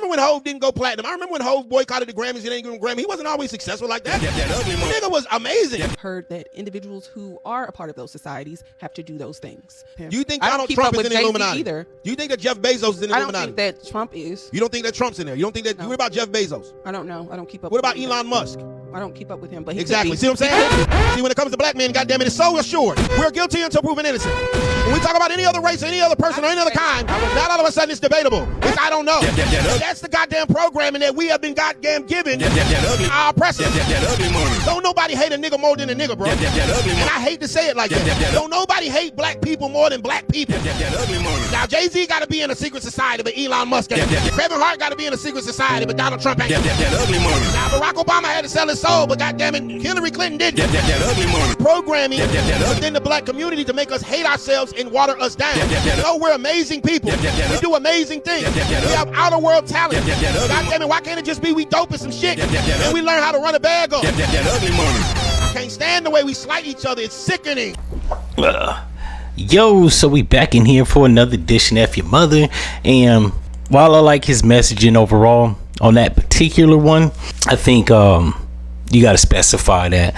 remember when Hov didn't go platinum. I remember when Hov boycotted the Grammys and didn't give him Grammy. He wasn't always successful like that. That ugly money. The nigga was amazing. Heard that individuals who are a part of those societies have to do those things. Do you think Donald Trump is in the Illuminati? Either. Do you think that Jeff Bezos is in the Illuminati? I don't think that Trump is. You don't think that Trump's in there? You don't think that? No. What about Jeff Bezos? I don't know. I don't keep up. What about Elon Musk? I don't keep up with him, but he exactly. See what I'm saying? See, when it comes to black men, goddamn it, it's so assured. We're guilty until proven innocent. When we talk about any other race, any other person, or any other kind, not all of a sudden it's debatable. It's I don't know. That's the goddamn programming that we have been goddamn given our oppressors. Don't nobody hate a nigga more than a nigga, bro. And I hate to say it like that. Don't nobody hate black people more than black people. Now Jay-Z got to be in a secret society, but Elon Musk ain't. Kevin Hart got to be in a secret society, but Donald Trump ain't. Now Barack Obama had to sell his soul, but goddamn it, Hillary Clinton didn't. Programming within the black community to make us hate ourselves and water us down. No, we're amazing people. We do amazing things. We have outer world talent. Goddamn it, why can't it just be we dope and some shit and we learn how to run a bag up? I can't stand the way we slight each other. It's sickening. Yo, so we back in here for another edition of F-ya-Motha, and while I like his messaging overall on that particular one, I think you got to specify that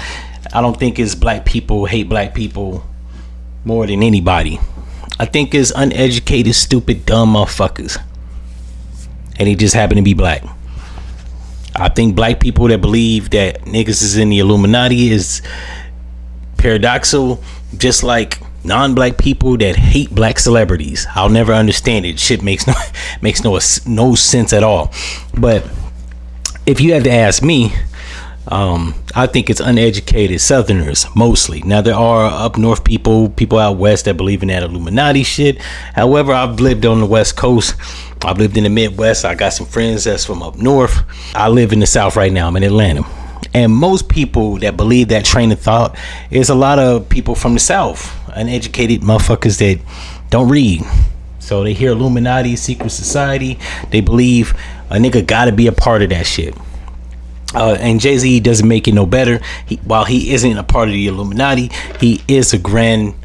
I don't think it's black people hate black people more than anybody. I think it's uneducated, stupid, dumb motherfuckers, and he just happen to be black. I think black people that believe that niggas is in the Illuminati is paradoxical, just like non-black people that hate black celebrities. I'll never understand it. Shit makes no sense at all. But if you had to ask me, I think it's uneducated Southerners mostly. Now there are up north people out west that believe in that Illuminati shit. However, I've lived on the West Coast. I've lived in the Midwest. I got some friends that's from up north. I live in the South right now. I'm in Atlanta. And most people that believe that train of thought is a lot of people from the South, uneducated motherfuckers that don't read. So they hear Illuminati, secret society. They believe a nigga gotta be a part of that shit. And Jay-Z doesn't make it no better. While he isn't a part of the Illuminati, he is a Grand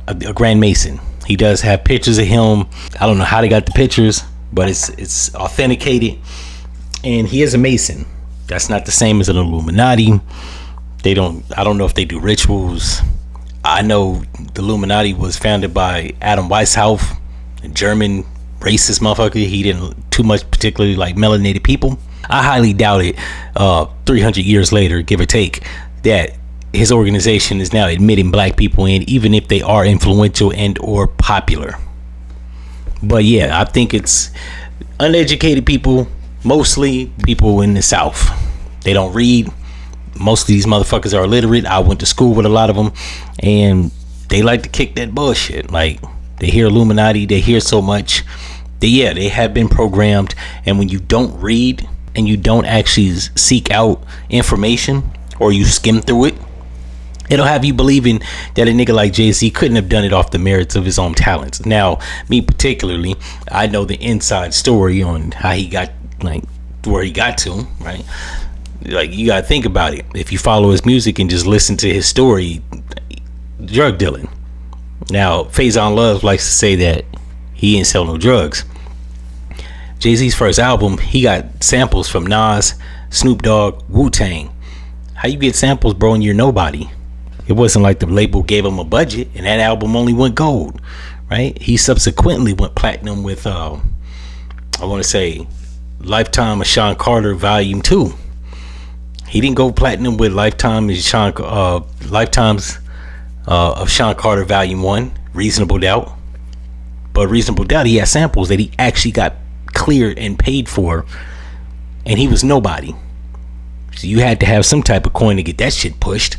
Mason. He does have pictures of him. I don't know how they got the pictures, but it's authenticated. And he is a Mason. That's not the same as an Illuminati. I don't know if they do rituals. I know the Illuminati was founded by Adam Weishaupt, a German racist motherfucker. He didn't too much particularly like melanated people. I highly doubt it 300 years later, give or take, that his organization is now admitting black people in, even if they are influential and or popular. But yeah, I think it's uneducated people, mostly people in the South. They don't read. Most of these motherfuckers are illiterate. I went to school with a lot of them, and they like to kick that bullshit. Like, they hear Illuminati, they hear so much. They have been programmed, and when you don't read and you don't actually seek out information, or you skim through it, it'll have you believing that a nigga like Jay-Z couldn't have done it off the merits of his own talents. Now, me particularly, I know the inside story on how he got, like, where he got to, right? Like, you gotta think about it. If you follow his music and just listen to his story, drug dealing. Now, Faison Love likes to say that he didn't sell no drugs. Jay-Z's first album, he got samples from Nas, Snoop Dogg, Wu-Tang. How you get samples, bro, and you're nobody? It wasn't like the label gave him a budget and that album only went gold, right? He subsequently went platinum with, I want to say, Lifetime of Sean Carter Volume 2. He didn't go platinum with Lifetimes of Sean Carter Volume 1, Reasonable Doubt. But Reasonable Doubt, he had samples that he actually got cleared and paid for, and he was nobody. So you had to have some type of coin to get that shit pushed,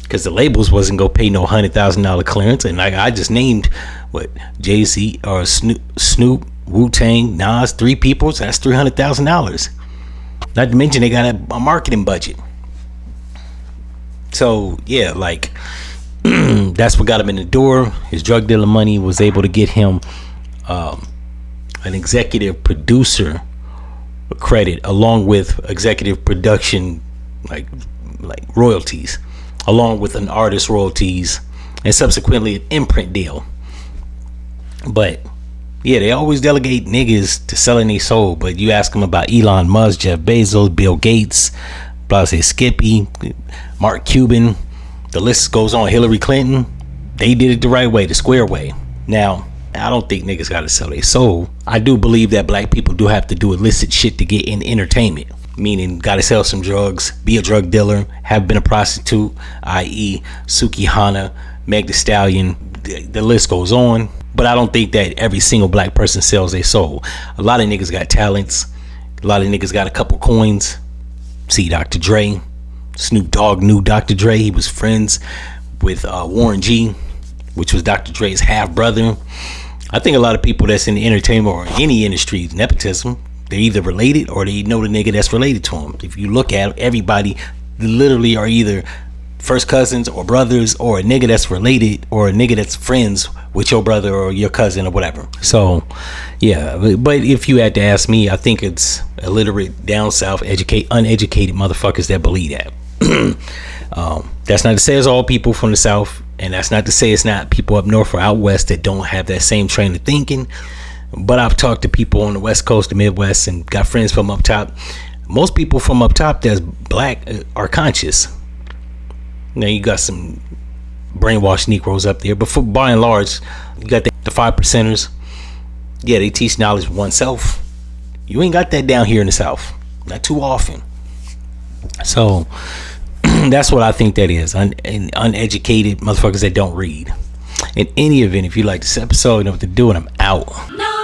because the labels wasn't gonna pay no $100,000 clearance. And like I just named what, Jay-Z or Snoop, Wu-Tang, Nas, 3 people, so that's $300,000. Not to mention they got a marketing budget. So yeah, like that's what got him in the door. His drug dealing money was able to get him an executive producer credit, along with executive production like royalties, along with an artist royalties, and subsequently an imprint deal. But Yeah, they always delegate niggas to selling their soul, but you ask them about Elon Musk, Jeff Bezos, Bill Gates, Blase Skippy, Mark Cuban, the list goes on, Hillary Clinton. They did it the right way, the square way. Now, I don't think niggas gotta sell their soul. I do believe that black people do have to do illicit shit to get in entertainment. Meaning, gotta sell some drugs, be a drug dealer, have been a prostitute, i.e. Suki Hana, Meg Thee Stallion, the list goes on. But I don't think that every single black person sells their soul. A lot of niggas got talents. A lot of niggas got a couple coins. See Dr. Dre. Snoop Dogg knew Dr. Dre. He was friends with Warren G, which was Dr. Dre's half brother. I think a lot of people that's in the entertainment or any industry, nepotism, they're either related or they know the nigga that's related to them. If you look at everybody, literally are either first cousins or brothers, or a nigga that's related, or a nigga that's friends with your brother or your cousin or whatever. So yeah, but if you had to ask me, I think it's illiterate, down south, uneducated motherfuckers that believe that. That's not to say it's all people from the south, and that's not to say it's not people up north or out west that don't have that same train of thinking. But I've talked to people on the west coast, the midwest, and got friends from up top. Most people from up top that's black are conscious. Now you got some brainwashed Negroes up there, but for by and large, you got the 5%ers. Yeah, they teach knowledge oneself. You ain't got that down here in the south, not too often. So that's what I think that is, uneducated motherfuckers that don't read. In any event, if you like this episode, you know what to do, and I'm out. No.